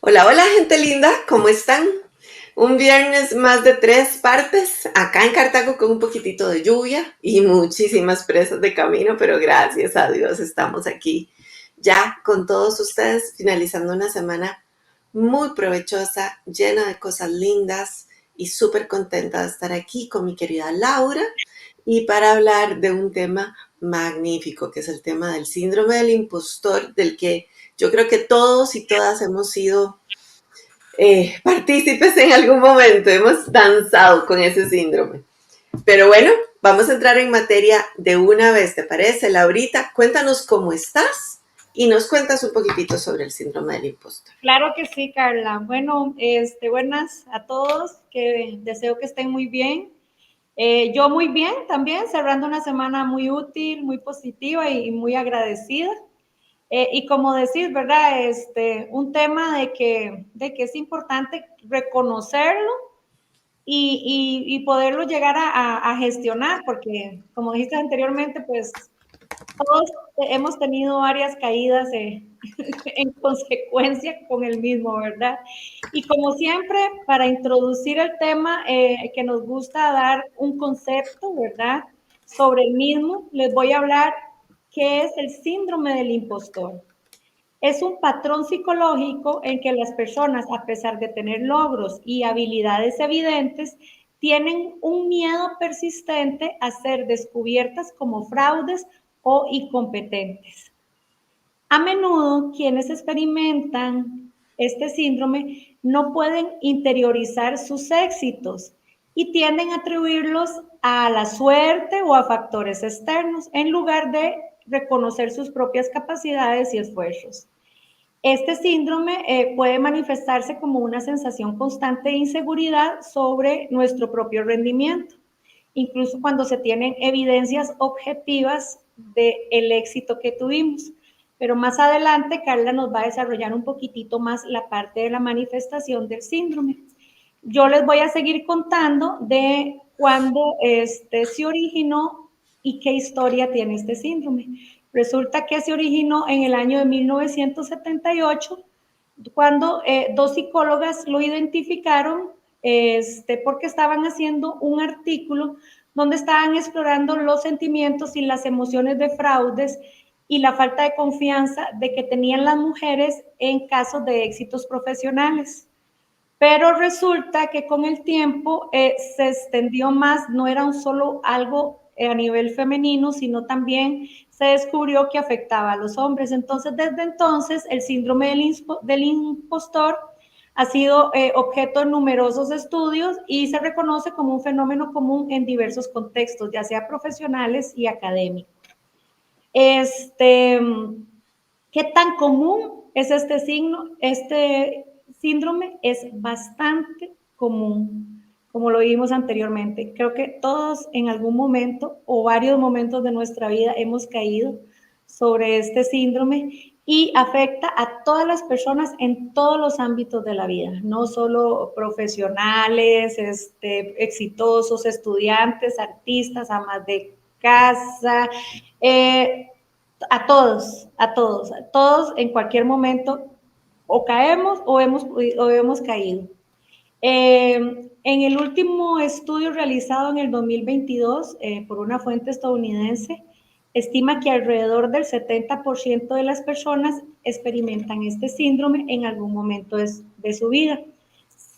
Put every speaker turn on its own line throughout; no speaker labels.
Hola, hola gente linda, ¿cómo están? Un viernes más de 3 partes, acá en Cartago con un poquitito de lluvia y muchísimas presas de camino, pero gracias a Dios estamos aquí ya con todos ustedes, finalizando una semana muy provechosa, llena de cosas lindas y súper contenta de estar aquí con mi querida Laura y para hablar de un tema magnífico, que es el tema del síndrome del impostor, del que yo creo que todos y todas hemos sido partícipes en algún momento, hemos danzado con ese síndrome. Pero bueno, vamos a entrar en materia de una vez, ¿te parece? Laurita, cuéntanos cómo estás y nos cuentas un poquitito sobre el síndrome del impostor.
Claro que sí, Carla. Bueno, buenas a todos, que deseo que estén muy bien. Yo muy bien también, cerrando una semana muy útil, muy positiva y muy agradecida. Y como decís, ¿verdad? Un tema de que es importante reconocerlo y poderlo llegar a gestionar, porque como dijiste anteriormente, pues todos hemos tenido varias caídas en consecuencia con el mismo, ¿verdad? Y como siempre, para introducir el tema, que nos gusta dar un concepto, ¿verdad? Sobre el mismo, les voy a hablar qué es el síndrome del impostor. Es un patrón psicológico en que las personas, a pesar de tener logros y habilidades evidentes, tienen un miedo persistente a ser descubiertas como fraudes o incompetentes. A menudo, quienes experimentan este síndrome no pueden interiorizar sus éxitos y tienden a atribuirlos a la suerte o a factores externos en lugar de reconocer sus propias capacidades y esfuerzos. Este síndrome puede manifestarse como una sensación constante de inseguridad sobre nuestro propio rendimiento, incluso cuando se tienen evidencias objetivas del éxito que tuvimos. Pero más adelante, Carla nos va a desarrollar un poquitito más la parte de la manifestación del síndrome. Yo les voy a seguir contando de cuándo se originó y qué historia tiene este síndrome. Resulta que se originó en el año de 1978, cuando dos psicólogas lo identificaron porque estaban haciendo un artículo donde estaban explorando los sentimientos y las emociones de fraudes y la falta de confianza de que tenían las mujeres en casos de éxitos profesionales. Pero resulta que con el tiempo se extendió más, no era un solo algo a nivel femenino, sino también se descubrió que afectaba a los hombres. Entonces, desde entonces, el síndrome del impostor ha sido objeto de numerosos estudios y se reconoce como un fenómeno común en diversos contextos, ya sea profesionales y académicos. Este, ¿Qué tan común es este signo? Este síndrome es bastante común, como lo vimos anteriormente. Creo que todos en algún momento o varios momentos de nuestra vida hemos caído sobre este síndrome y afecta a todas las personas en todos los ámbitos de la vida, no solo profesionales, exitosos, estudiantes, artistas, amas de casa, eh, a todos en cualquier momento o caemos o hemos caído. En el último estudio realizado en el 2022 por una fuente estadounidense, estima que alrededor del 70% de las personas experimentan este síndrome en algún momento de su vida.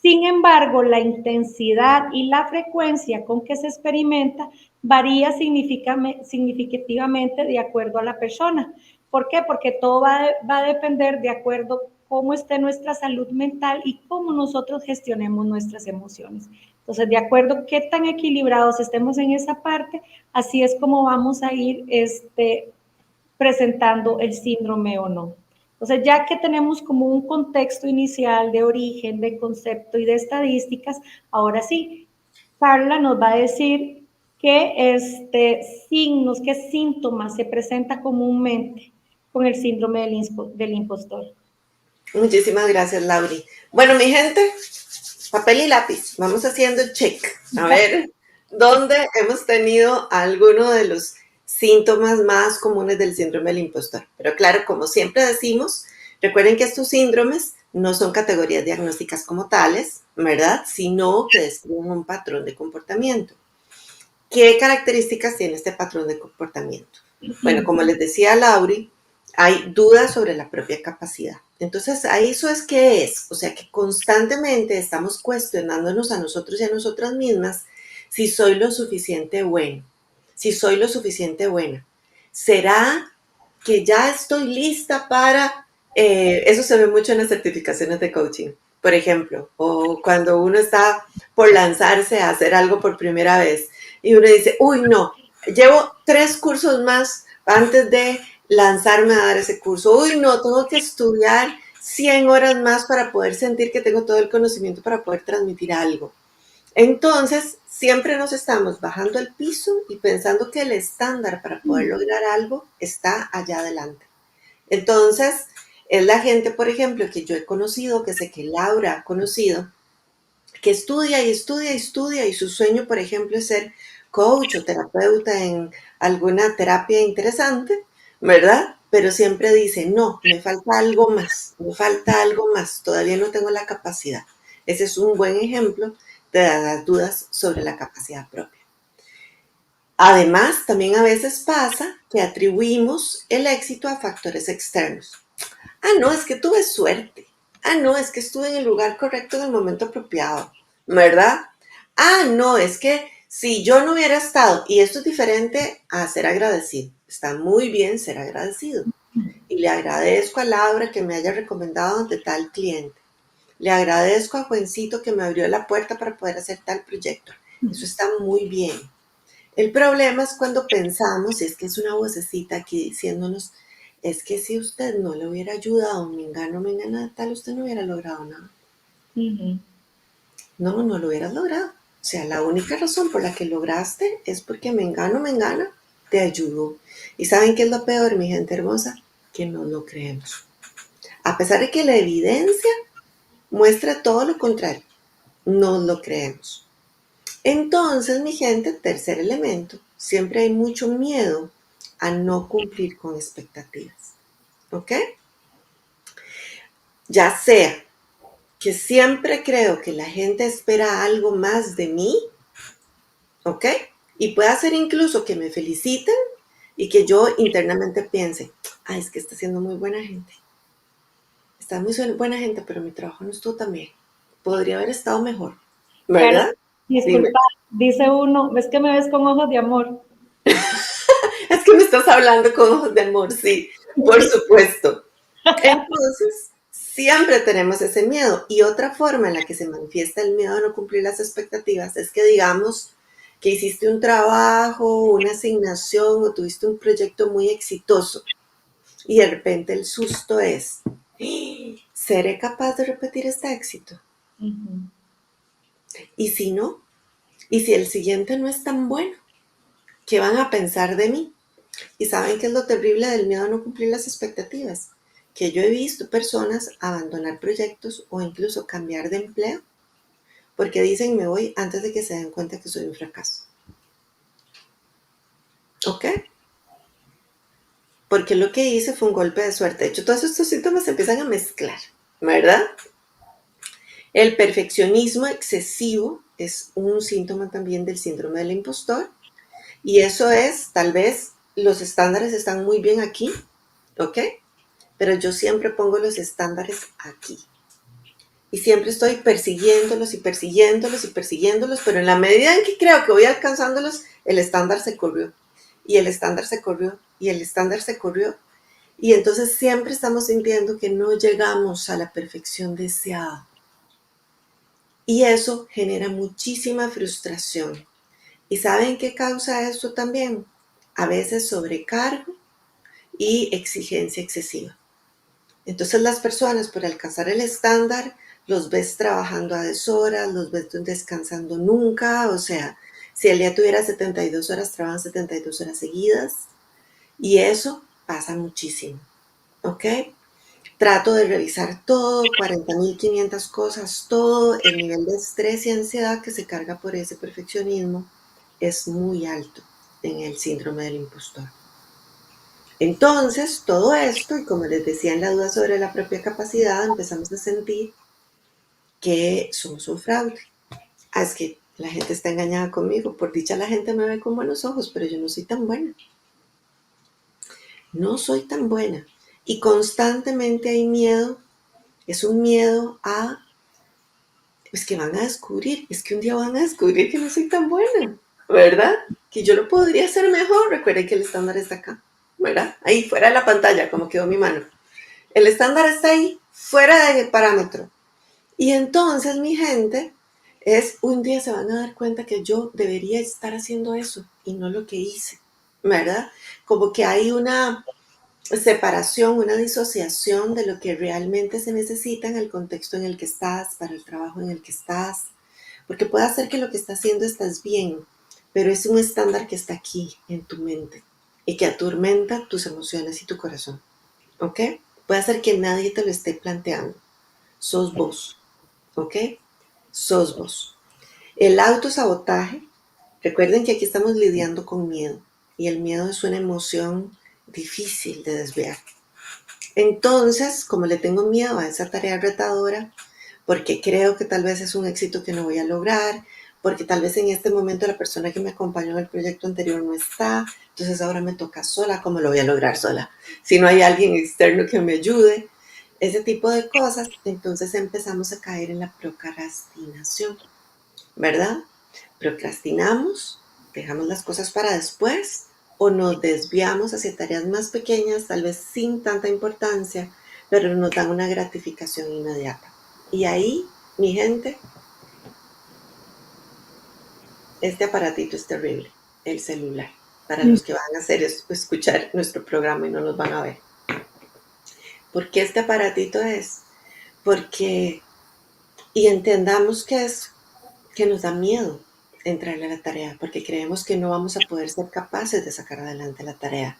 Sin embargo, la intensidad y la frecuencia con que se experimenta varía significativamente de acuerdo a la persona. ¿Por qué? Porque todo va a depender de acuerdo a cómo esté nuestra salud mental y cómo nosotros gestionemos nuestras emociones. Entonces, de acuerdo a qué tan equilibrados estemos en esa parte, así es como vamos a ir presentando el síndrome o no. Entonces, ya que tenemos como un contexto inicial de origen, de concepto y de estadísticas, ahora sí, Carla nos va a decir qué signos, qué síntomas se presenta comúnmente con el síndrome del impostor.
Muchísimas gracias, Lauri. Bueno, mi gente, papel y lápiz, vamos haciendo el check. A ver, ¿dónde hemos tenido alguno de los síntomas más comunes del síndrome del impostor? Pero claro, como siempre decimos, recuerden que estos síndromes No son categorías diagnósticas como tales, ¿verdad? Sino que describen un patrón de comportamiento. ¿Qué características tiene este patrón de comportamiento? Bueno, como les decía Lauri, hay dudas sobre la propia capacidad. Entonces, ahí eso es qué es. O sea, que constantemente estamos cuestionándonos a nosotros y a nosotras mismas si soy lo suficiente bueno, si soy lo suficiente buena. ¿Será que ya estoy lista para... eso se ve mucho en las certificaciones de coaching, por ejemplo, o cuando uno está por lanzarse a hacer algo por primera vez y uno dice, uy, no, llevo 3 cursos más antes de lanzarme a dar ese curso. Uy, no, tengo que estudiar 100 horas más para poder sentir que tengo todo el conocimiento para poder transmitir algo. Entonces, siempre nos estamos bajando al piso y pensando que el estándar para poder lograr algo está allá adelante. Entonces, es la gente, por ejemplo, que yo he conocido, que sé que Laura ha conocido, que estudia y estudia y estudia y su sueño, por ejemplo, es ser coach o terapeuta en alguna terapia interesante, ¿verdad? Pero siempre dice, no, me falta algo más, me falta algo más, todavía no tengo la capacidad. Ese es un buen ejemplo de las dudas sobre la capacidad propia. Además, también a veces pasa que atribuimos el éxito a factores externos. Ah, no, es que tuve suerte. Ah, no, es que estuve en el lugar correcto en el momento apropiado, ¿verdad? Ah, no, es que si yo no hubiera estado, y esto es diferente a ser agradecido, está muy bien ser agradecido. Y le agradezco a Laura que me haya recomendado ante tal cliente. Le agradezco a Juancito que me abrió la puerta para poder hacer tal proyecto. Eso está muy bien. El problema es cuando pensamos, y es que es una vocecita aquí diciéndonos, es que si usted no le hubiera ayudado, mengana tal, usted no hubiera logrado nada. No, no lo hubieras logrado. O sea, la única razón por la que lograste es porque mengana, te ayudó. ¿Y saben qué es lo peor, mi gente hermosa? Que no lo creemos. A pesar de que la evidencia muestra todo lo contrario, no lo creemos. Entonces, mi gente, tercer elemento, siempre hay mucho miedo a no cumplir con expectativas. ¿Ok? Ya sea que siempre creo que la gente espera algo más de mí, ¿ok? Y puede ser incluso que me feliciten y que yo internamente piense, es que está siendo muy buena gente. Está muy buena gente, pero mi trabajo no estuvo tan bien. Podría haber estado mejor,
Pero,
¿verdad? Dime.
disculpa, dice uno, ¿ves que me ves con ojos de amor?
Es que me estás hablando con ojos de amor, sí, por supuesto. Entonces, siempre tenemos ese miedo. Y otra forma en la que se manifiesta el miedo a no cumplir las expectativas es que digamos que hiciste un trabajo, una asignación o tuviste un proyecto muy exitoso y de repente el susto es, ¿seré capaz de repetir este éxito? ¿Y si no? ¿Y si el siguiente no es tan bueno? ¿Qué van a pensar de mí? ¿Y saben qué es lo terrible del miedo a no cumplir las expectativas? Que yo he visto personas abandonar proyectos o incluso cambiar de empleo porque dicen me voy antes de que se den cuenta que soy un fracaso. ¿Ok? Porque lo que hice fue un golpe de suerte. De hecho, todos estos síntomas se empiezan a mezclar, ¿verdad? El perfeccionismo excesivo es un síntoma también del síndrome del impostor. Y eso es, tal vez, los estándares están muy bien aquí, ¿ok? Pero yo siempre pongo los estándares aquí. Y siempre estoy persiguiéndolos y persiguiéndolos y persiguiéndolos, pero en la medida en que creo que voy alcanzándolos, el estándar se corrió. Y el estándar se corrió. Y el estándar se corrió. Y entonces siempre estamos sintiendo que no llegamos a la perfección deseada. Y eso genera muchísima frustración. ¿Y saben qué causa eso también? A veces sobrecargo y exigencia excesiva. Entonces las personas por alcanzar el estándar los ves trabajando a deshoras, los ves descansando nunca, o sea, si el día tuviera 72 horas, trabajan 72 horas seguidas y eso pasa muchísimo, ¿ok? Trato de revisar todo, 40.500 cosas, todo, el nivel de estrés y ansiedad que se carga por ese perfeccionismo es muy alto en el síndrome del impostor. Entonces, todo esto, y como les decía en la duda sobre la propia capacidad, empezamos a sentir que somos un fraude. Ah, es que la gente está engañada conmigo. Por dicha la gente me ve con buenos ojos, pero yo no soy tan buena. No soy tan buena. Y constantemente hay miedo. Es un miedo a, pues que van a descubrir, es que un día van a descubrir que no soy tan buena, ¿verdad? Que yo lo podría hacer mejor. Recuerden que el estándar está acá, ¿verdad? Ahí fuera de la pantalla, como quedó mi mano. El estándar está ahí, fuera de parámetro. Y entonces, mi gente, es un día se van a dar cuenta que yo debería estar haciendo eso y no lo que hice, ¿verdad? Como que hay una separación, una disociación de lo que realmente se necesita en el contexto en el que estás, para el trabajo en el que estás, porque puede ser que lo que estás haciendo estás bien, pero es un estándar que está aquí en tu mente y que atormenta tus emociones y tu corazón, ¿ok? Puede ser que nadie te lo esté planteando, sos vos, ¿ok? Sos vos. El autosabotaje, recuerden que aquí estamos lidiando con miedo y el miedo es una emoción difícil de desviar. Entonces, como le tengo miedo a esa tarea retadora, porque creo que tal vez es un éxito que no voy a lograr, porque tal vez en este momento la persona que me acompañó en el proyecto anterior no está, entonces ahora me toca sola, ¿cómo lo voy a lograr sola? Si no hay alguien externo que me ayude, ese tipo de cosas, entonces empezamos a caer en la procrastinación, ¿verdad? Procrastinamos, dejamos las cosas para después o nos desviamos hacia tareas más pequeñas, tal vez sin tanta importancia, pero nos dan una gratificación inmediata. Y ahí, mi gente, este aparatito es terrible, el celular, para los que van a hacer es escuchar nuestro programa y no nos van a ver. ¿Por qué este aparatito es? Porque, y entendamos que es que nos da miedo entrarle a la tarea, porque creemos que no vamos a poder ser capaces de sacar adelante la tarea.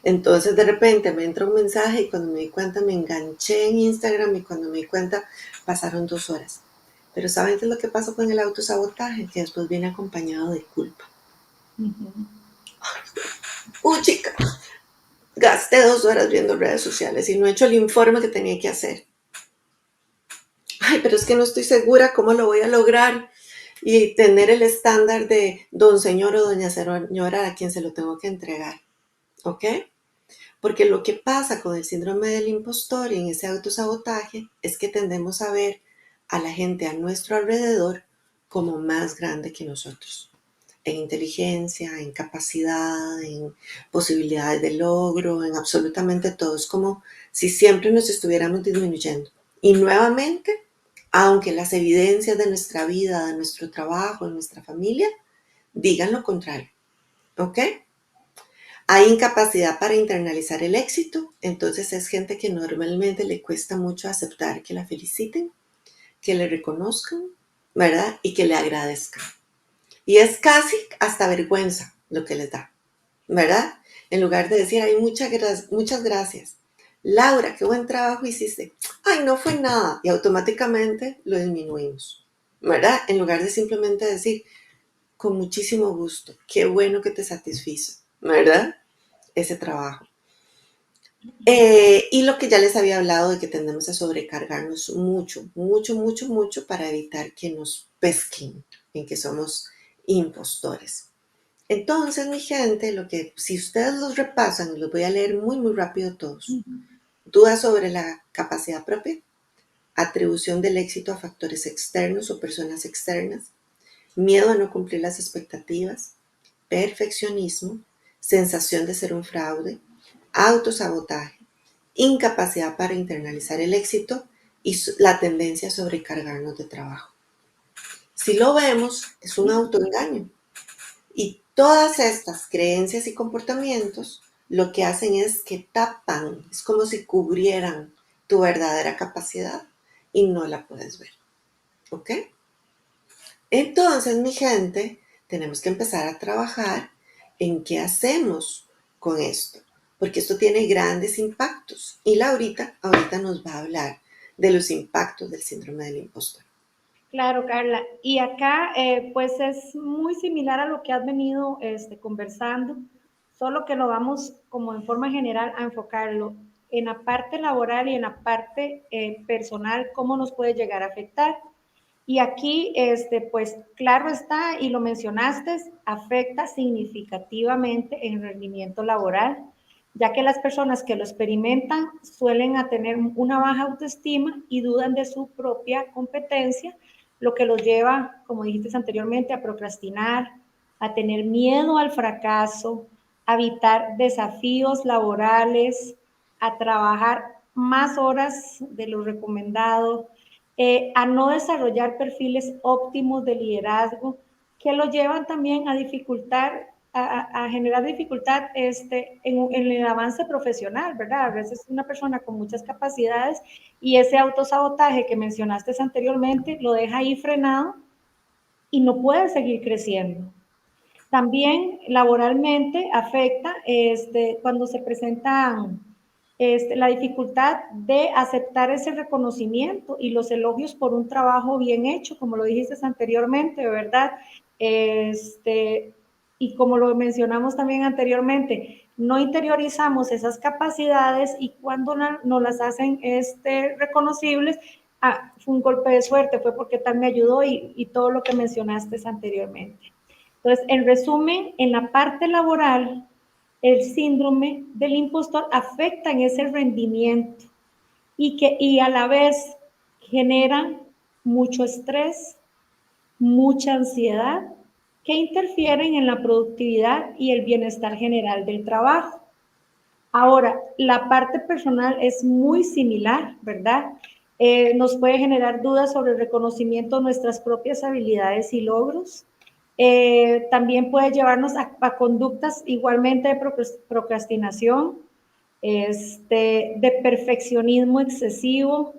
Entonces de repente me entra un mensaje y cuando me di cuenta me enganché en Instagram y cuando me di cuenta pasaron 2 horas. Pero ¿saben qué es lo que pasa con el autosabotaje? Que después viene acompañado de culpa. Chica, gasté 2 horas viendo redes sociales y no he hecho el informe que tenía que hacer. Ay, pero es que no estoy segura cómo lo voy a lograr. Y tener el estándar de don señor o doña señora a quien se lo tengo que entregar. ¿Ok? Porque lo que pasa con el síndrome del impostor y en ese autosabotaje es que tendemos a ver a la gente a nuestro alrededor como más grande que nosotros. En inteligencia, en capacidad, en posibilidades de logro, en absolutamente todo. Es como si siempre nos estuviéramos disminuyendo. Y nuevamente, aunque las evidencias de nuestra vida, de nuestro trabajo, de nuestra familia, digan lo contrario. ¿Ok? Hay incapacidad para internalizar el éxito, entonces es gente que normalmente le cuesta mucho aceptar que la feliciten, que le reconozcan, ¿verdad? Y que le agradezcan. Y es casi hasta vergüenza lo que les da, ¿verdad? En lugar de decir, ay, muchas gracias. Laura, qué buen trabajo hiciste. Ay, no fue nada. Y automáticamente lo disminuimos, ¿verdad? En lugar de simplemente decir, con muchísimo gusto, qué bueno que te satisfizo, ¿verdad? Ese trabajo. Y lo que ya les había hablado de que tendemos a sobrecargarnos mucho, mucho, mucho, mucho para evitar que nos pesquen en que somos impostores. Entonces, mi gente, lo que si ustedes los repasan, los voy a leer muy, muy rápido todos. Dudas sobre la capacidad propia, atribución del éxito a factores externos o personas externas, miedo a no cumplir las expectativas, perfeccionismo, sensación de ser un fraude, autosabotaje, incapacidad para internalizar el éxito y la tendencia a sobrecargarnos de trabajo. Si lo vemos, es un autoengaño. Y todas estas creencias y comportamientos lo que hacen es que tapan, es como si cubrieran tu verdadera capacidad y no la puedes ver. ¿Ok? Entonces, mi gente, tenemos que empezar a trabajar en qué hacemos con esto, porque esto tiene grandes impactos. Y ahorita nos va a hablar de los impactos del síndrome del impostor.
Claro, Carla. Y acá, pues es muy similar a lo que has venido conversando solo que lo vamos como en forma general a enfocarlo en la parte laboral y en la parte personal, cómo nos puede llegar a afectar. Y aquí, pues claro está, y lo mencionaste, afecta significativamente en el rendimiento laboral, ya que las personas que lo experimentan suelen a tener una baja autoestima y dudan de su propia competencia, lo que los lleva, como dijiste anteriormente, a procrastinar, a tener miedo al fracaso, a evitar desafíos laborales, a trabajar más horas de lo recomendado, a no desarrollar perfiles óptimos de liderazgo que lo llevan también a dificultar, a generar dificultad en el avance profesional, ¿verdad? A veces una persona con muchas capacidades y ese autosabotaje que mencionaste anteriormente lo deja ahí frenado y no puede seguir creciendo. También laboralmente afecta cuando se presentan la dificultad de aceptar ese reconocimiento y los elogios por un trabajo bien hecho, como lo dijiste anteriormente, ¿verdad? Y como lo mencionamos también anteriormente, no interiorizamos esas capacidades y cuando nos las hacen reconocibles, fue un golpe de suerte, fue porque tal me ayudó y todo lo que mencionaste anteriormente. Entonces, en resumen, en la parte laboral, el síndrome del impostor afecta en ese rendimiento y a la vez genera mucho estrés, mucha ansiedad que interfieren en la productividad y el bienestar general del trabajo. Ahora, la parte personal es muy similar, ¿verdad? Nos puede generar dudas sobre el reconocimiento de nuestras propias habilidades y logros. También puede llevarnos a conductas igualmente de procrastinación, de perfeccionismo excesivo,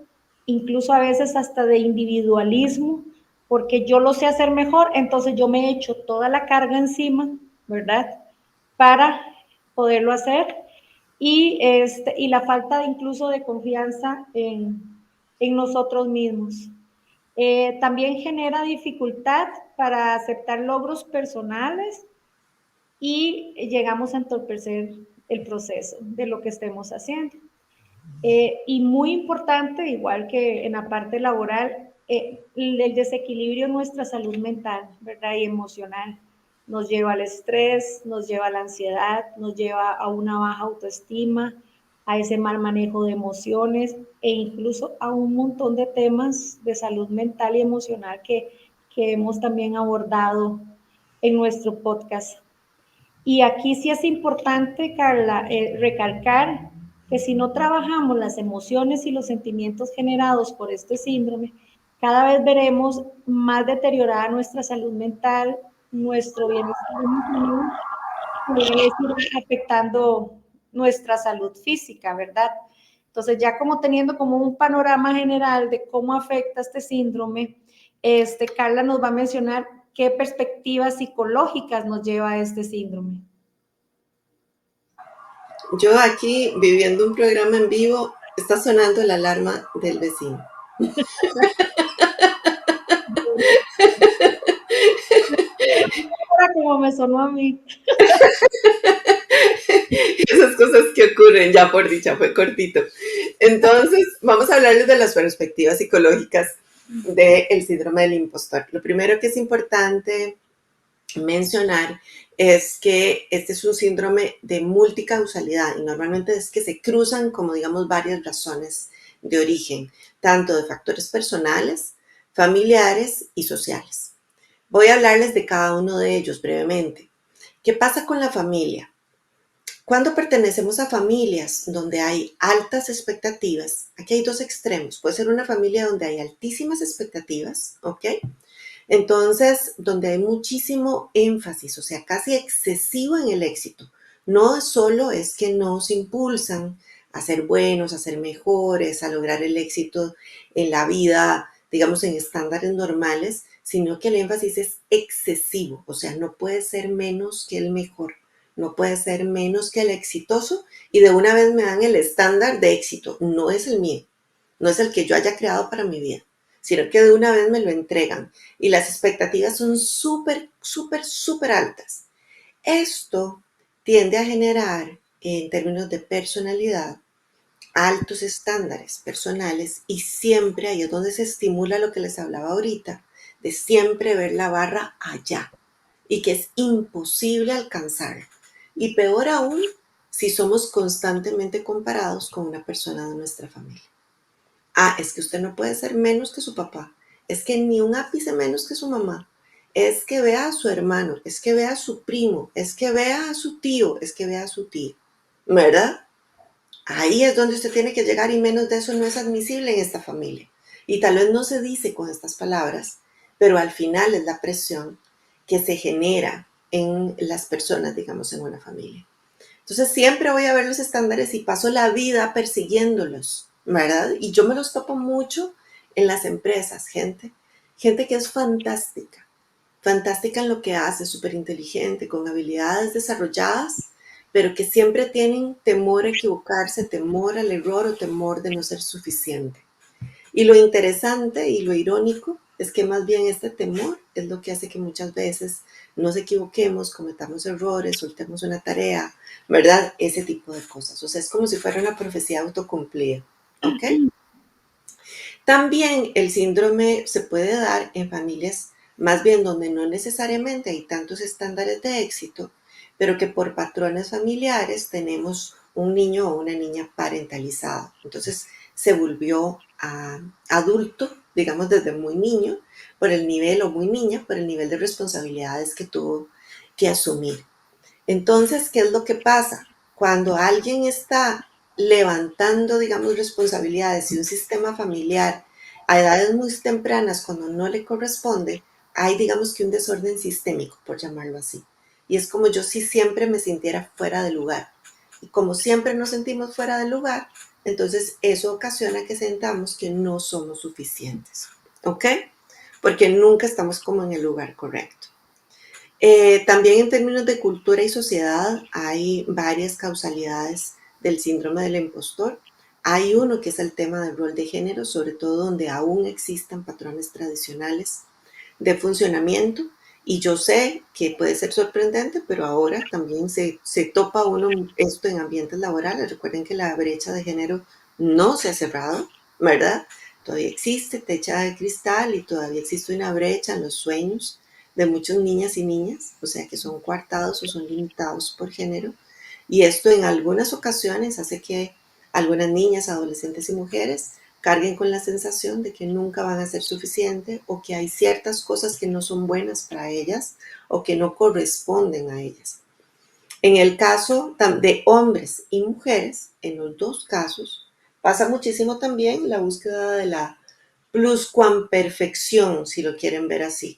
incluso a veces hasta de individualismo, porque yo lo sé hacer mejor, entonces yo me echo toda la carga encima, ¿verdad? Para poderlo hacer y la falta de incluso de confianza en nosotros mismos. También genera dificultad para aceptar logros personales y llegamos a entorpecer el proceso de lo que estemos haciendo. Y muy importante, igual que en la parte laboral, el desequilibrio en nuestra salud mental, ¿verdad? Y emocional. Nos lleva al estrés, nos lleva a la ansiedad, nos lleva a una baja autoestima, a ese mal manejo de emociones e incluso a un montón de temas de salud mental y emocional que hemos también abordado en nuestro podcast. Y aquí sí es importante, Carla, recalcar que si no trabajamos las emociones y los sentimientos generados por este síndrome, cada vez veremos más deteriorada nuestra salud mental, nuestro bienestar emocional, afectando nuestra salud física, ¿verdad? Entonces, ya como teniendo como un panorama general de cómo afecta este síndrome, Carla nos va a mencionar qué perspectivas psicológicas nos lleva a este síndrome.
Yo aquí viviendo un programa en vivo, está sonando la alarma del vecino.
Como me sonó a mí.
Esas cosas que ocurren, ya por dicha, fue cortito. Entonces, vamos a hablarles de las perspectivas psicológicas del síndrome del impostor. Lo primero que es importante mencionar es que este es un síndrome de multicausalidad y normalmente es que se cruzan, como digamos, varias razones de origen, tanto de factores personales, familiares y sociales. Voy a hablarles de cada uno de ellos brevemente. ¿Qué pasa con la familia? Cuando pertenecemos a familias donde hay altas expectativas, aquí hay dos extremos. Puede ser una familia donde hay altísimas expectativas, ¿ok? Entonces, donde hay muchísimo énfasis, o sea, casi excesivo en el éxito. No solo es que nos impulsan a ser buenos, a ser mejores, a lograr el éxito en la vida, digamos, en estándares normales, sino que el énfasis es excesivo, o sea, no puede ser menos que el mejor, no puede ser menos que el exitoso y de una vez me dan el estándar de éxito, no es el mío, no es el que yo haya creado para mi vida, sino que de una vez me lo entregan y las expectativas son súper, súper, súper altas. Esto tiende a generar, en términos de personalidad, altos estándares personales y siempre ahí es donde se estimula lo que les hablaba ahorita, de siempre ver la barra allá y que es imposible alcanzar. Y peor aún si somos constantemente comparados con una persona de nuestra familia. Ah, es que usted no puede ser menos que su papá. Es que ni un ápice menos que su mamá. Es que vea a su hermano, es que vea a su primo, es que vea a su tío, es que vea a su tía. ¿Verdad? Ahí es donde usted tiene que llegar y menos de eso no es admisible en esta familia. Y tal vez no se dice con estas palabras, pero al final es la presión que se genera en las personas, digamos, en una familia. Entonces siempre voy a ver los estándares y paso la vida persiguiéndolos, ¿verdad? Y yo me los topo mucho en las empresas, gente que es fantástica, fantástica en lo que hace, súper inteligente, con habilidades desarrolladas, pero que siempre tienen temor a equivocarse, temor al error o temor de no ser suficiente. Y lo interesante y lo irónico es que más bien este temor es lo que hace que muchas veces nos equivoquemos, cometamos errores, soltemos una tarea, ¿verdad? Ese tipo de cosas. O sea, es como si fuera una profecía autocumplida, ¿ok? También el síndrome se puede dar en familias más bien donde no necesariamente hay tantos estándares de éxito, pero que por patrones familiares tenemos un niño o una niña parentalizado. Entonces se volvió adulto, digamos desde muy niño, por el nivel, o muy niña, por el nivel de responsabilidades que tuvo que asumir. Entonces, ¿qué es lo que pasa? Cuando alguien está levantando, digamos, responsabilidades y un sistema familiar a edades muy tempranas, cuando no le corresponde, hay, digamos, que un desorden sistémico, por llamarlo así. Y es como yo si siempre me sintiera fuera de lugar. Y como siempre nos sentimos fuera de lugar, entonces eso ocasiona que sentamos que no somos suficientes. ¿Ok? Porque nunca estamos como en el lugar correcto. También en términos de cultura y sociedad hay varias causalidades del síndrome del impostor. Hay uno que es el tema del rol de género, sobre todo donde aún existen patrones tradicionales de funcionamiento. Y yo sé que puede ser sorprendente, pero ahora también se topa uno esto en ambientes laborales. Recuerden que la brecha de género no se ha cerrado, ¿verdad? Todavía existe techa de cristal y todavía existe una brecha en los sueños de muchas niñas y niñas, o sea que son coartados o son limitados por género. Y esto en algunas ocasiones hace que algunas niñas, adolescentes y mujeres carguen con la sensación de que nunca van a ser suficiente o que hay ciertas cosas que no son buenas para ellas o que no corresponden a ellas. En el caso de hombres y mujeres, en los dos casos, pasa muchísimo también la búsqueda de la pluscuamperfección, si lo quieren ver así.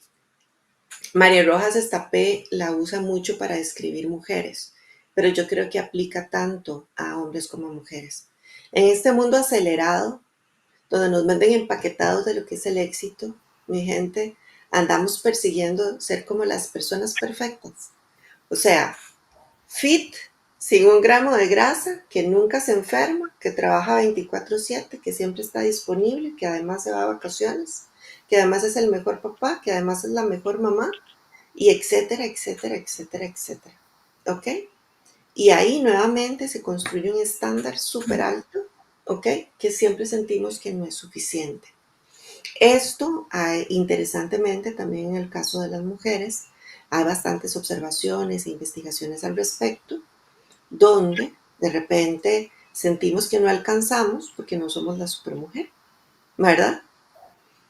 María Rojas Estapé la usa mucho para describir mujeres, pero yo creo que aplica tanto a hombres como a mujeres. En este mundo acelerado, donde nos venden empaquetados de lo que es el éxito, mi gente, andamos persiguiendo ser como las personas perfectas. O sea, fit, sin un gramo de grasa, que nunca se enferma, que trabaja 24/7, que siempre está disponible, que además se va a vacaciones, que además es el mejor papá, que además es la mejor mamá, y etcétera, etcétera, etcétera, etcétera. ¿Ok? Y ahí nuevamente se construye un estándar súper alto, ¿ok? Que siempre sentimos que no es suficiente. Esto, interesantemente, también en el caso de las mujeres, hay bastantes observaciones e investigaciones al respecto, donde de repente sentimos que no alcanzamos porque no somos la supermujer, ¿verdad?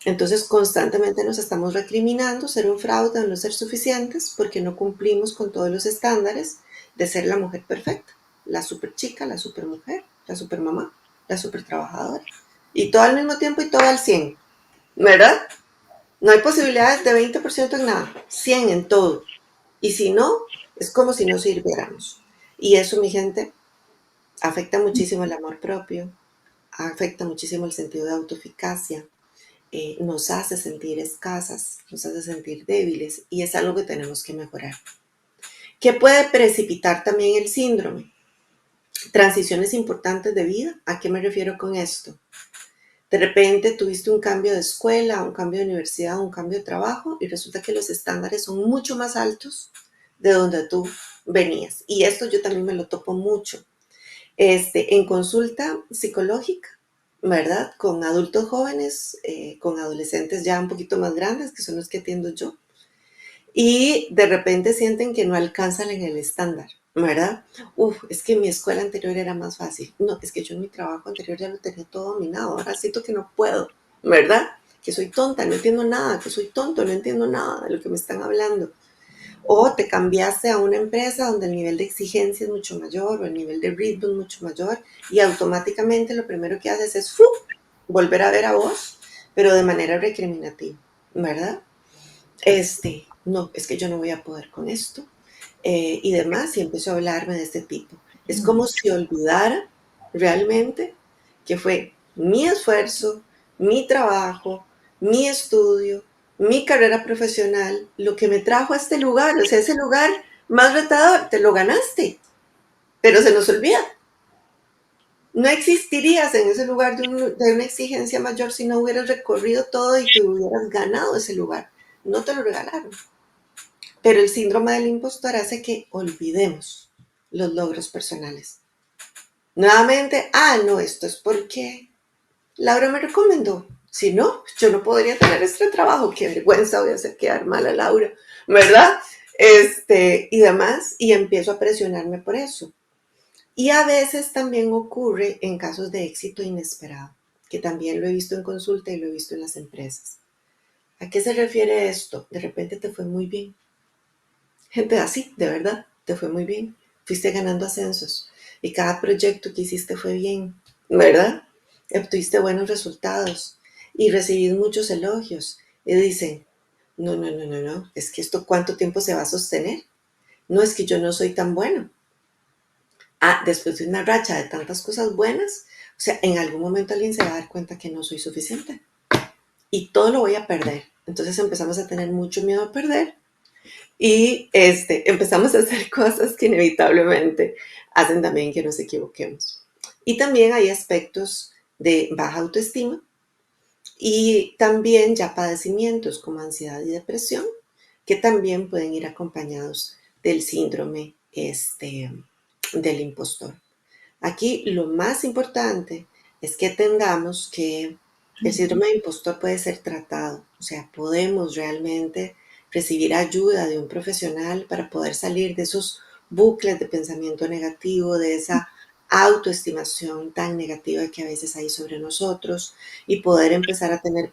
Entonces constantemente nos estamos recriminando ser un fraude o no ser suficientes porque no cumplimos con todos los estándares de ser la mujer perfecta, la super chica, la super mujer, la super mamá, la super trabajadora. Y todo al mismo tiempo y todo al 100, ¿verdad? No hay posibilidades de 20% en nada, 100 en todo. Y si no, es como si no sirviéramos. Y eso, mi gente, afecta muchísimo el amor propio, afecta muchísimo el sentido de autoeficacia, nos hace sentir escasas, nos hace sentir débiles y es algo que tenemos que mejorar. ¿Qué puede precipitar también el síndrome? Transiciones importantes de vida. ¿A qué me refiero con esto? De repente tuviste un cambio de escuela, un cambio de universidad, un cambio de trabajo y resulta que los estándares son mucho más altos de donde tú venías. Y esto yo también me lo topo mucho. En consulta psicológica, ¿verdad? Con adultos jóvenes, con adolescentes ya un poquito más grandes, que son los que atiendo yo, y de repente sienten que no alcanzan en el estándar, ¿verdad? Uf, es que mi escuela anterior era más fácil. No, es que yo en mi trabajo anterior ya lo tenía todo dominado, ahora siento que no puedo, ¿verdad? Que soy tonta, no entiendo nada, que soy tonto, no entiendo nada de lo que me están hablando. O te cambiaste a una empresa donde el nivel de exigencia es mucho mayor o el nivel de ritmo es mucho mayor y automáticamente lo primero que haces es ¡fu! Volver a ver a vos, pero de manera recriminativa, ¿verdad? No, es que yo no voy a poder con esto y demás, y empezó a hablarme de este tipo. Es como si olvidara realmente que fue mi esfuerzo, mi trabajo, mi estudio, mi carrera profesional, lo que me trajo a este lugar, o sea, ese lugar más retador, te lo ganaste, pero se nos olvida. No existirías en ese lugar de una exigencia mayor si no hubieras recorrido todo y te hubieras ganado ese lugar. No te lo regalaron. Pero el síndrome del impostor hace que olvidemos los logros personales. Nuevamente, no, esto es porque Laura me recomendó. Si no, yo no podría tener este trabajo. Qué vergüenza, voy a hacer quedar mal a Laura, ¿verdad? Y demás, y empiezo a presionarme por eso. Y a veces también ocurre en casos de éxito inesperado, que también lo he visto en consulta y lo he visto en las empresas. ¿A qué se refiere esto? De repente te fue muy bien. Gente así, de verdad, te fue muy bien. Fuiste ganando ascensos y cada proyecto que hiciste fue bien, ¿verdad? Obtuviste buenos resultados y recibís muchos elogios. Y dicen, no, no, no, no, no, es que esto cuánto tiempo se va a sostener. No, es que yo no soy tan bueno. Después de una racha de tantas cosas buenas, o sea, en algún momento alguien se va a dar cuenta que no soy suficiente y todo lo voy a perder. Entonces empezamos a tener mucho miedo a perder y empezamos a hacer cosas que inevitablemente hacen también que nos equivoquemos. Y también hay aspectos de baja autoestima y también ya padecimientos como ansiedad y depresión que también pueden ir acompañados del síndrome del impostor. Aquí lo más importante es que entendamos que el síndrome de impostor puede ser tratado, o sea, podemos realmente recibir ayuda de un profesional para poder salir de esos bucles de pensamiento negativo, de esa autoestimación tan negativa que a veces hay sobre nosotros y poder empezar a tener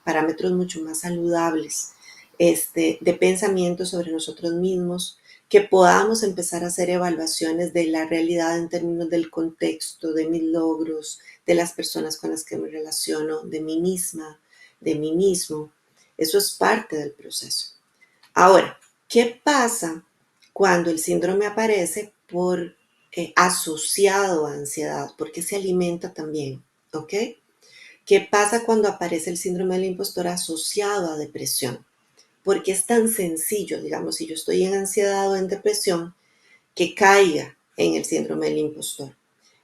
parámetros mucho más saludables de pensamiento sobre nosotros mismos, que podamos empezar a hacer evaluaciones de la realidad en términos del contexto, de mis logros, de las personas con las que me relaciono, de mí misma, de mí mismo. Eso es parte del proceso. Ahora, ¿qué pasa cuando el síndrome aparece por asociado a ansiedad? Porque se alimenta también, ¿ok? ¿Qué pasa cuando aparece el síndrome del impostor asociado a depresión? Porque es tan sencillo, digamos, si yo estoy en ansiedad o en depresión, que caiga en el síndrome del impostor.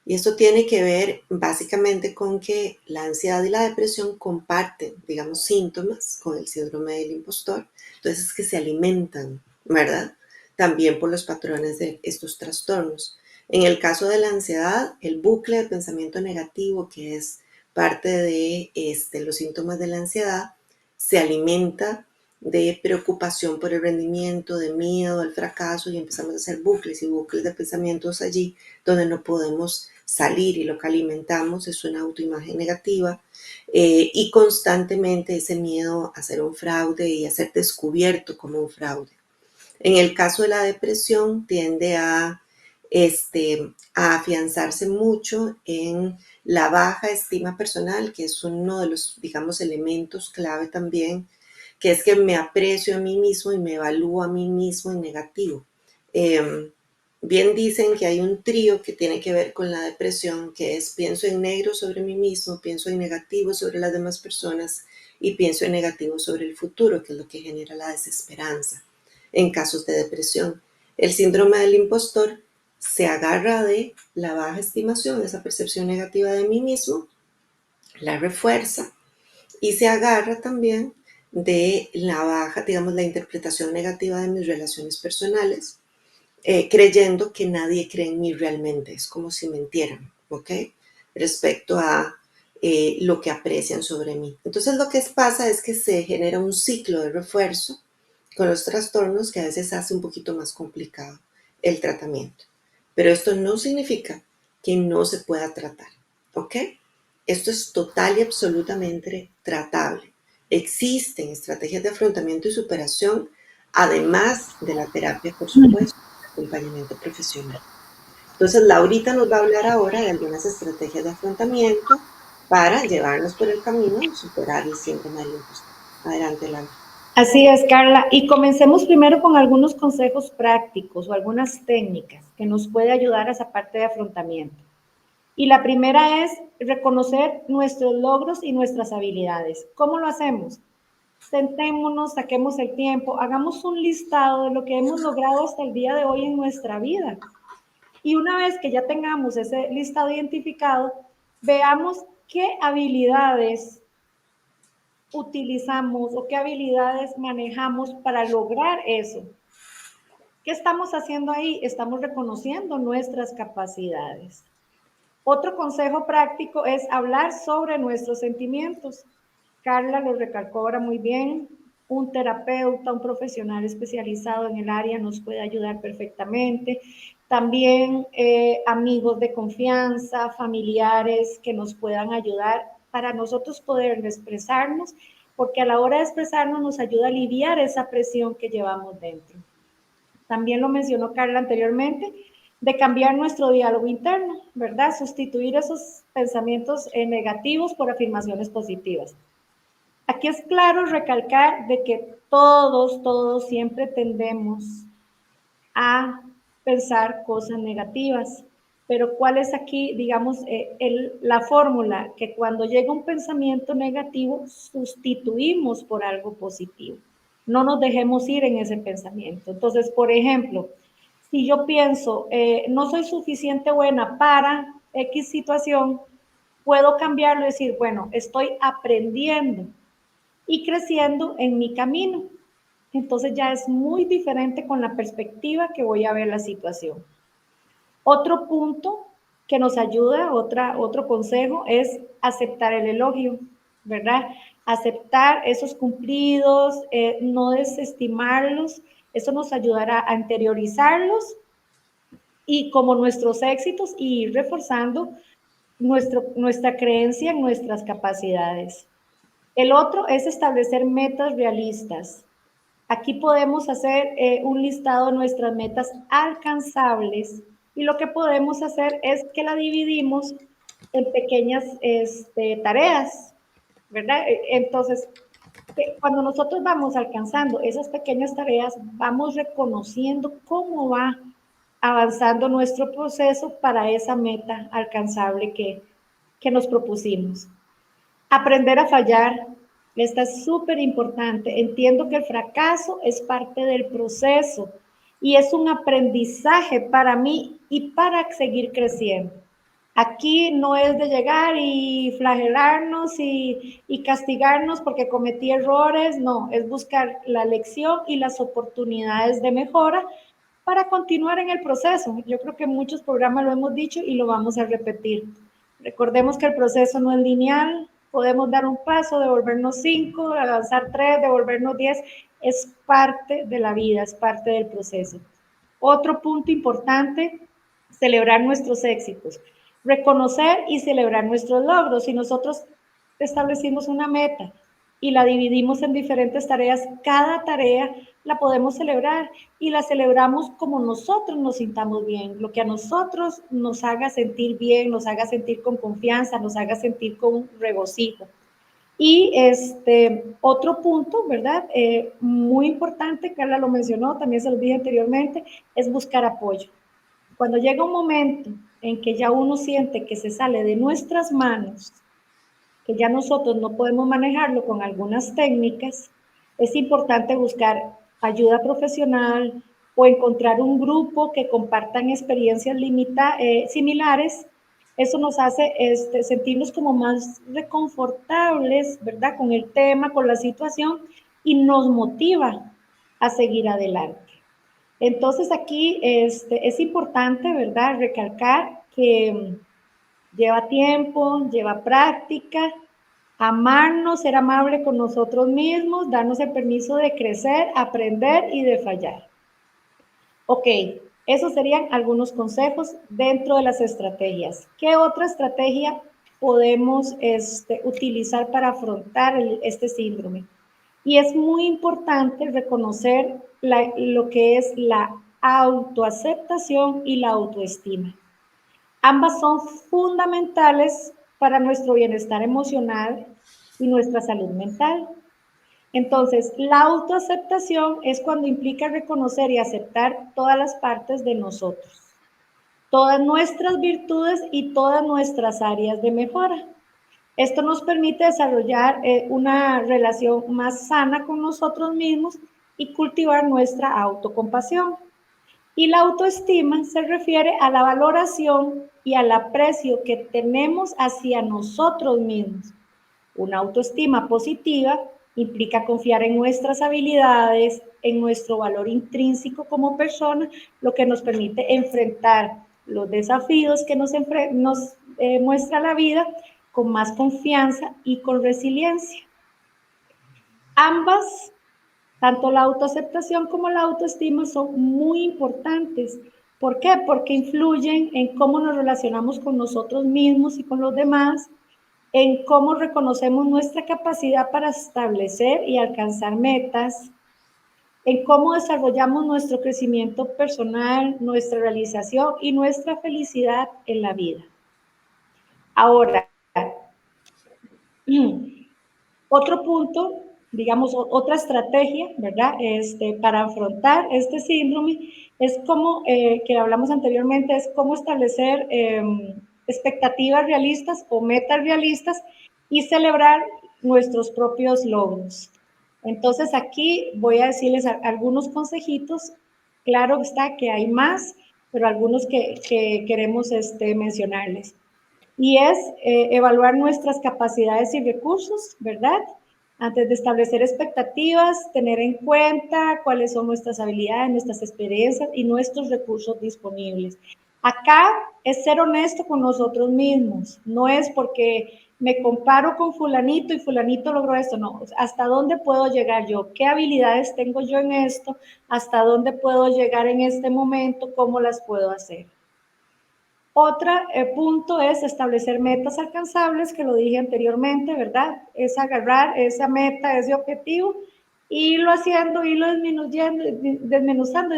Y esto tiene que ver básicamente con que la ansiedad y la depresión comparten, digamos, síntomas con el síndrome del impostor. Entonces es que se alimentan, ¿verdad? También por los patrones de estos trastornos. En el caso de la ansiedad, el bucle de pensamiento negativo, que es parte de los síntomas de la ansiedad, se alimenta de preocupación por el rendimiento, de miedo al fracaso y empezamos a hacer bucles y bucles de pensamientos allí donde no podemos salir y lo que alimentamos es una autoimagen negativa y constantemente ese miedo a ser un fraude y a ser descubierto como un fraude. En el caso de la depresión tiende a afianzarse mucho en la baja estima personal, que es uno de los, digamos, elementos clave también, que es que me aprecio a mí mismo y me evalúo a mí mismo en negativo. Bien dicen que hay un trío que tiene que ver con la depresión, que es pienso en negro sobre mí mismo, pienso en negativo sobre las demás personas y pienso en negativo sobre el futuro, que es lo que genera la desesperanza en casos de depresión. El síndrome del impostor se agarra de la baja estimación, de esa percepción negativa de mí mismo, la refuerza y se agarra también de la baja, digamos, la interpretación negativa de mis relaciones personales creyendo que nadie cree en mí realmente. Es como si mentieran, ¿ok? Respecto a lo que aprecian sobre mí. Entonces lo que pasa es que se genera un ciclo de refuerzo con los trastornos que a veces hace un poquito más complicado el tratamiento. Pero esto no significa que no se pueda tratar, ¿ok? Esto es total y absolutamente tratable. Existen estrategias de afrontamiento y superación, además de la terapia, por supuesto, acompañamiento profesional. Entonces, Laurita nos va a hablar ahora de algunas estrategias de afrontamiento para llevarnos por el camino y superar el síndrome del impostor. Adelante, Laura.
Así es, Carla. Y comencemos primero con algunos consejos prácticos o algunas técnicas que nos puede ayudar a esa parte de afrontamiento. Y la primera es reconocer nuestros logros y nuestras habilidades. ¿Cómo lo hacemos? Sentémonos, saquemos el tiempo, hagamos un listado de lo que hemos logrado hasta el día de hoy en nuestra vida. Y una vez que ya tengamos ese listado identificado, veamos qué habilidades utilizamos o qué habilidades manejamos para lograr eso. ¿Qué estamos haciendo ahí? Estamos reconociendo nuestras capacidades. Otro consejo práctico es hablar sobre nuestros sentimientos. Carla lo recalcó ahora muy bien. Un terapeuta, un profesional especializado en el área nos puede ayudar perfectamente. También amigos de confianza, familiares que nos puedan ayudar para nosotros poder expresarnos, porque a la hora de expresarnos nos ayuda a aliviar esa presión que llevamos dentro. También lo mencionó Carla anteriormente, de cambiar nuestro diálogo interno, ¿verdad? Sustituir esos pensamientos negativos por afirmaciones positivas. Aquí es claro recalcar de que todos siempre tendemos a pensar cosas negativas, pero ¿cuál es aquí, digamos, la fórmula? Que cuando llega un pensamiento negativo, sustituimos por algo positivo. No nos dejemos ir en ese pensamiento. Entonces, por ejemplo, si yo pienso, no soy suficiente buena para X situación, puedo cambiarlo y decir, bueno, estoy aprendiendo y creciendo en mi camino. Entonces ya es muy diferente con la perspectiva que voy a ver la situación. Otro punto que nos ayuda, otro consejo, es aceptar el elogio, ¿verdad? Aceptar esos cumplidos, no desestimarlos, eso nos ayudará a interiorizarlos y como nuestros éxitos y ir reforzando nuestra creencia en nuestras capacidades. El otro es establecer metas realistas. Aquí podemos hacer un listado de nuestras metas alcanzables y lo que podemos hacer es que la dividimos en pequeñas tareas, ¿verdad? Entonces, cuando nosotros vamos alcanzando esas pequeñas tareas, vamos reconociendo cómo va avanzando nuestro proceso para esa meta alcanzable que nos propusimos. Aprender a fallar, esta es súper importante. Entiendo que el fracaso es parte del proceso y es un aprendizaje para mí y para seguir creciendo. Aquí no es de llegar y flagelarnos y castigarnos porque cometí errores, no, es buscar la lección y las oportunidades de mejora para continuar en el proceso. Yo creo que en muchos programas lo hemos dicho y lo vamos a repetir. Recordemos que el proceso no es lineal, podemos dar un paso, devolvernos 5, avanzar 3, devolvernos 10, es parte de la vida, es parte del proceso. Otro punto importante, celebrar nuestros éxitos, reconocer y celebrar nuestros logros. Si nosotros establecimos una meta y la dividimos en diferentes tareas, cada tarea la podemos celebrar y la celebramos como nosotros nos sintamos bien, lo que a nosotros nos haga sentir bien, nos haga sentir con confianza, nos haga sentir con regocijo. Y otro punto, ¿verdad? Muy importante, Carla lo mencionó, también se lo dije anteriormente, es buscar apoyo. Cuando llega un momento en que ya uno siente que se sale de nuestras manos, que ya nosotros no podemos manejarlo con algunas técnicas, es importante buscar ayuda profesional o encontrar un grupo que compartan experiencias similares. Eso nos hace sentirnos como más reconfortables, ¿verdad? Con el tema, con la situación y nos motiva a seguir adelante. Entonces aquí es importante, ¿verdad?, recalcar que lleva tiempo, lleva práctica, amarnos, ser amable con nosotros mismos, darnos el permiso de crecer, aprender y de fallar. Ok, esos serían algunos consejos dentro de las estrategias. ¿Qué otra estrategia podemos utilizar para afrontar este síndrome? Y es muy importante reconocer lo que es la autoaceptación y la autoestima. Ambas son fundamentales para nuestro bienestar emocional y nuestra salud mental. Entonces, la autoaceptación es cuando implica reconocer y aceptar todas las partes de nosotros, todas nuestras virtudes y todas nuestras áreas de mejora. Esto nos permite desarrollar una relación más sana con nosotros mismos y cultivar nuestra autocompasión. Y la autoestima se refiere a la valoración y al aprecio que tenemos hacia nosotros mismos. Una autoestima positiva implica confiar en nuestras habilidades, en nuestro valor intrínseco como persona, lo que nos permite enfrentar los desafíos que nos muestra la vida con más confianza y con resiliencia. Ambas, tanto la autoaceptación como la autoestima, son muy importantes. ¿Por qué? Porque influyen en cómo nos relacionamos con nosotros mismos y con los demás, en cómo reconocemos nuestra capacidad para establecer y alcanzar metas, en cómo desarrollamos nuestro crecimiento personal, nuestra realización y nuestra felicidad en la vida. Ahora, otro punto, digamos, otra estrategia, ¿verdad? Para afrontar este síndrome es como, que hablamos anteriormente, es cómo establecer expectativas realistas o metas realistas y celebrar nuestros propios logros. Entonces aquí voy a decirles algunos consejitos. Claro está que hay más, pero algunos que queremos mencionarles. Y es evaluar nuestras capacidades y recursos, ¿verdad? Antes de establecer expectativas, tener en cuenta cuáles son nuestras habilidades, nuestras experiencias y nuestros recursos disponibles. Acá es ser honesto con nosotros mismos, no es porque me comparo con fulanito y fulanito logró esto, no, ¿hasta dónde puedo llegar yo? ¿Qué habilidades tengo yo en esto? ¿Hasta dónde puedo llegar en este momento? ¿Cómo las puedo hacer? Otro punto es establecer metas alcanzables, que lo dije anteriormente, ¿verdad? Es agarrar esa meta, ese objetivo, irlo haciendo, irlo disminuyendo, desmenuzando.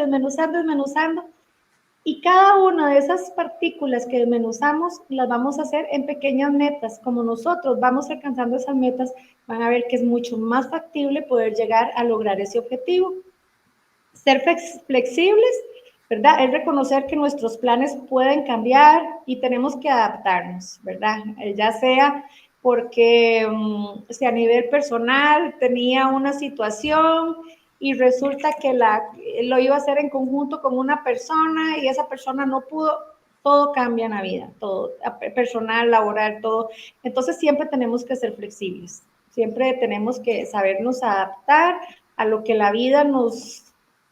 Y cada una de esas partículas que desmenuzamos las vamos a hacer en pequeñas metas. Como nosotros vamos alcanzando esas metas, van a ver que es mucho más factible poder llegar a lograr ese objetivo. Ser flexibles, ¿verdad? Es reconocer que nuestros planes pueden cambiar y tenemos que adaptarnos, ¿verdad? Ya sea porque si a nivel personal tenía una situación y resulta que lo iba a hacer en conjunto con una persona y esa persona no pudo, todo cambia en la vida, todo, personal, laboral, todo. Entonces siempre tenemos que ser flexibles, siempre tenemos que sabernos adaptar a lo que la vida nos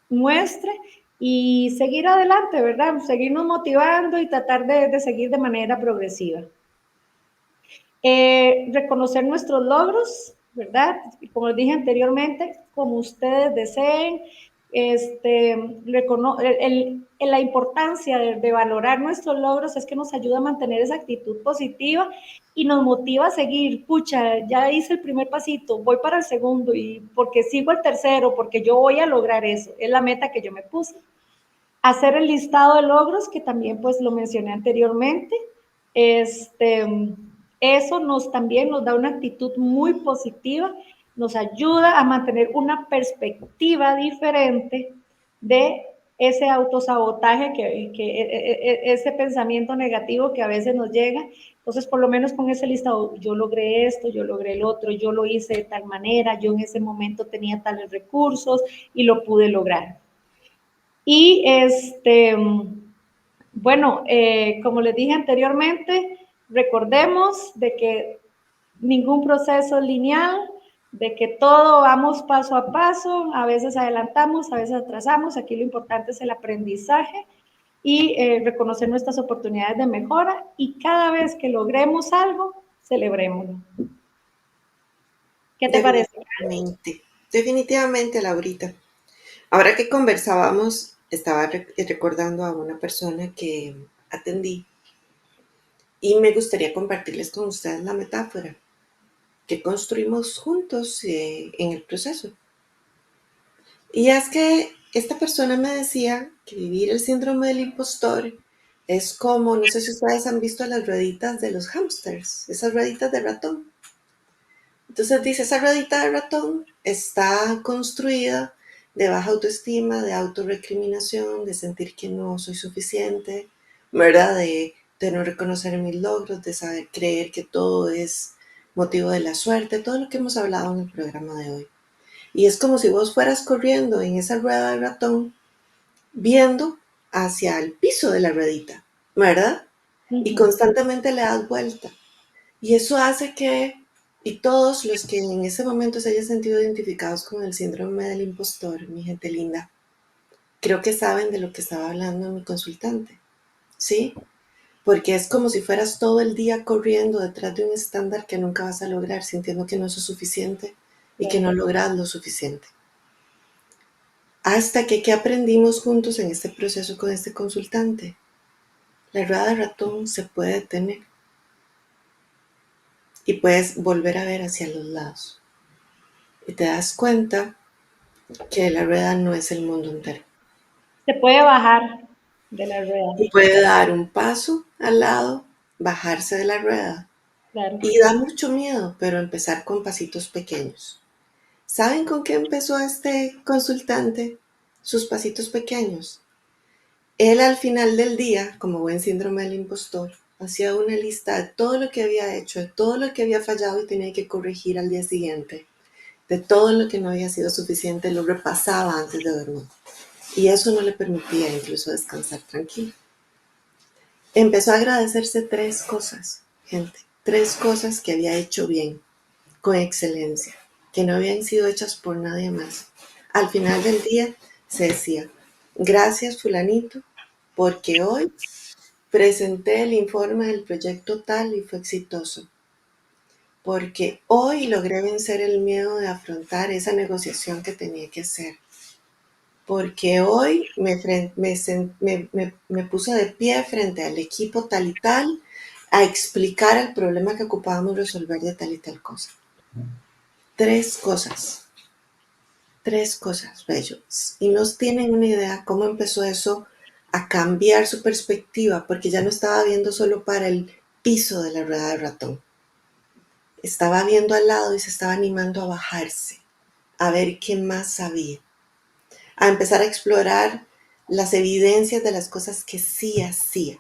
muestre y seguir adelante, ¿verdad? Seguirnos motivando y tratar de seguir de manera progresiva. Reconocer nuestros logros, ¿verdad? Como les dije anteriormente, como ustedes deseen, la importancia de valorar nuestros logros es que nos ayuda a mantener esa actitud positiva y nos motiva a seguir. Pucha, ya hice el primer pasito, voy para el segundo y porque sigo el tercero, porque yo voy a lograr eso, es la meta que yo me puse. Hacer el listado de logros, que también pues lo mencioné anteriormente, eso también nos da una actitud muy positiva, nos ayuda a mantener una perspectiva diferente de ese autosabotaje, ese pensamiento negativo que a veces nos llega. Entonces, por lo menos con ese listado, yo logré esto, yo logré el otro, yo lo hice de tal manera, yo en ese momento tenía tales recursos y lo pude lograr. Y bueno, como les dije anteriormente, recordemos de que ningún proceso es lineal, de que todo vamos paso a paso, a veces adelantamos, a veces atrasamos, aquí lo importante es el aprendizaje y reconocer nuestras oportunidades de mejora y cada vez que logremos algo, celebremos. ¿Qué te parece?
Definitivamente, definitivamente, Laurita. Ahora que conversábamos, estaba recordando a una persona que atendí y me gustaría compartirles con ustedes la metáfora que construimos juntos en el proceso. Y es que esta persona me decía que vivir el síndrome del impostor es como, no sé si ustedes han visto las rueditas de los hámsters, esas rueditas de ratón. Entonces dice, esa ruedita de ratón está construida de baja autoestima, de autorrecriminación, de sentir que no soy suficiente, ¿verdad? De no reconocer mis logros, de saber creer que todo es motivo de la suerte, todo lo que hemos hablado en el programa de hoy. Y es como si vos fueras corriendo en esa rueda de ratón, viendo hacia el piso de la ruedita, ¿verdad? Y constantemente le das vuelta. Y eso hace que, y todos los que en ese momento se hayan sentido identificados con el síndrome del impostor, mi gente linda, creo que saben de lo que estaba hablando mi consultante, ¿sí? Porque es como si fueras todo el día corriendo detrás de un estándar que nunca vas a lograr, sintiendo que no es suficiente y que no logras lo suficiente. Hasta que, ¿qué aprendimos juntos en este proceso con este consultante? La rueda de ratón se puede detener y puedes volver a ver hacia los lados. Y te das cuenta que la rueda no es el mundo entero.
Se puede bajar de la rueda.
Y puede dar un paso al lado, bajarse de la rueda.
Claro.
Y da mucho miedo, pero empezar con pasitos pequeños. ¿Saben con qué empezó este consultante? Sus pasitos pequeños. Él al final del día, como buen síndrome del impostor, hacía una lista de todo lo que había hecho, de todo lo que había fallado y tenía que corregir al día siguiente, de todo lo que no había sido suficiente, lo repasaba antes de dormir. Y eso no le permitía incluso descansar tranquilo. Empezó a agradecerse 3 cosas, gente, 3 cosas que había hecho bien, con excelencia, que no habían sido hechas por nadie más. Al final del día se decía, gracias fulanito, porque hoy presenté el informe del proyecto tal y fue exitoso. Porque hoy logré vencer el miedo de afrontar esa negociación que tenía que hacer. Porque hoy me puse de pie frente al equipo tal y tal a explicar el problema que ocupábamos resolver de tal y tal cosa. 3 cosas. 3 cosas, bellos. Y no tienen una idea cómo empezó eso a cambiar su perspectiva, porque ya no estaba viendo solo para el piso de la rueda de ratón. Estaba viendo al lado y se estaba animando a bajarse, a ver qué más sabía, a empezar a explorar las evidencias de las cosas que sí hacía.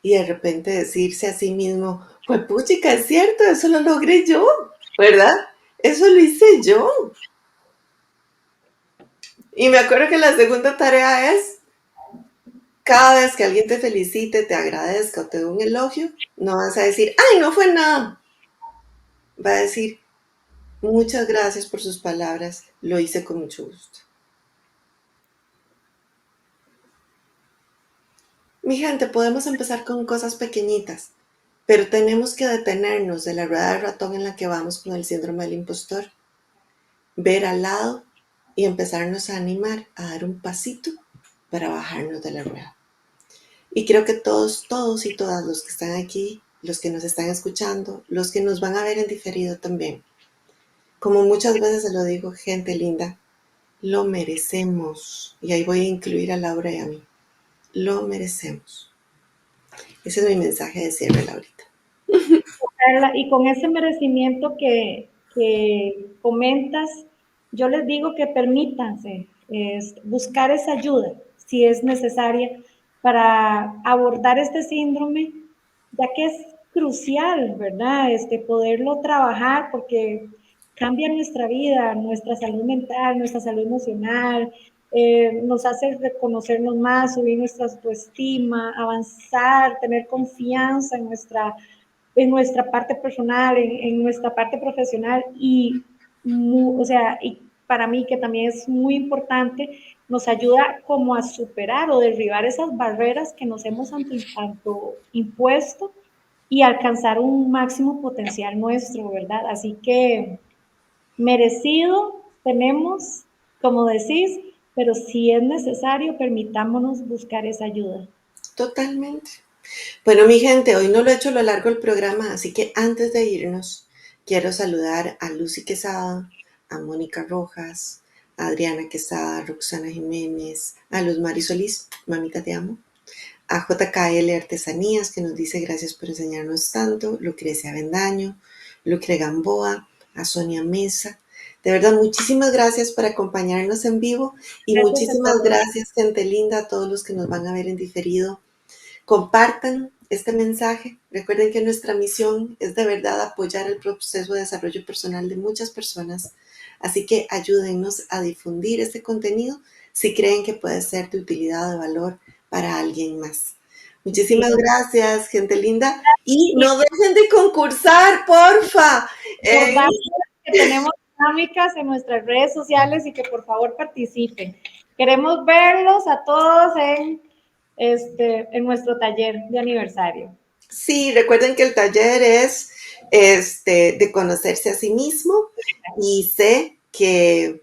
Y de repente decirse a sí mismo, pues puchica, es cierto, eso lo logré yo, ¿verdad? Eso lo hice yo. Y me acuerdo que la segunda tarea es, cada vez que alguien te felicite, te agradezca o te dé un elogio, no vas a decir, ay, no fue nada. Va a decir, muchas gracias por sus palabras, lo hice con mucho gusto. Mi gente, podemos empezar con cosas pequeñitas, pero tenemos que detenernos de la rueda de ratón en la que vamos con el síndrome del impostor, ver al lado y empezarnos a animar a dar un pasito para bajarnos de la rueda. Y creo que todos y todas los que están aquí, los que nos están escuchando, los que nos van a ver en diferido también, como muchas veces se lo digo, gente linda, lo merecemos. Y ahí voy a incluir a Laura y a mí. Lo merecemos. Ese es mi mensaje de cierre, Laurita.
Y con ese merecimiento que comentas, yo les digo que permítanse buscar esa ayuda si es necesaria para abordar este síndrome, ya que es crucial, ¿verdad? Poderlo trabajar porque cambia nuestra vida, nuestra salud mental, nuestra salud emocional, nos hace reconocernos más, subir nuestra autoestima, avanzar, tener confianza en en nuestra parte personal, en nuestra parte profesional o sea, y para mí que también es muy importante, nos ayuda como a superar o derribar esas barreras que nos hemos impuesto y alcanzar un máximo potencial nuestro, ¿verdad? Así que merecido tenemos, como decís, pero si es necesario, permitámonos buscar esa ayuda.
Totalmente. Bueno, mi gente, hoy no lo he hecho a lo largo del programa, así que antes de irnos, quiero saludar a Lucy Quesada, a Mónica Rojas, a Adriana Quesada, a Roxana Jiménez, a Luz Mari Solís, mamita te amo, a JKL Artesanías, que nos dice gracias por enseñarnos tanto, Lucrecia Avendaño, Lucre Gamboa, a Sonia Mesa. De verdad, muchísimas gracias por acompañarnos en vivo y
Gracias a
muchísimas
todos.
gracias, gente linda, a todos los que nos van a ver en diferido. Compartan este mensaje. Recuerden que nuestra misión es de verdad apoyar el proceso de desarrollo personal de muchas personas. Así que ayúdennos a difundir este contenido si creen que puede ser de utilidad o de valor para alguien más.
Sí.
Muchísimas gracias, gente linda. Y no dejen de concursar, porfa.
Recordar que tenemos dinámicas en nuestras redes sociales y que por favor participen. Queremos verlos a todos en nuestro taller de aniversario.
Sí, recuerden que el taller es de conocerse a sí mismo y sé que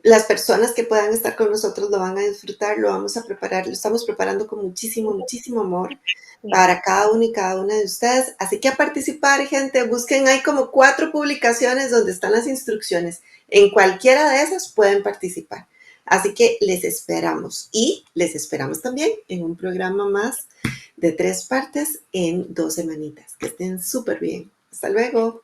las personas que puedan estar con nosotros lo van a disfrutar, lo vamos a preparar, lo estamos preparando con muchísimo, muchísimo amor
Sí.
para cada uno y cada una de ustedes. Así que a participar, gente, busquen, hay como 4 publicaciones donde están las instrucciones. En cualquiera de esas pueden participar. Así que les esperamos y les esperamos también en un programa más de 3 partes en 2 semanitas. Que estén súper bien. Hasta luego.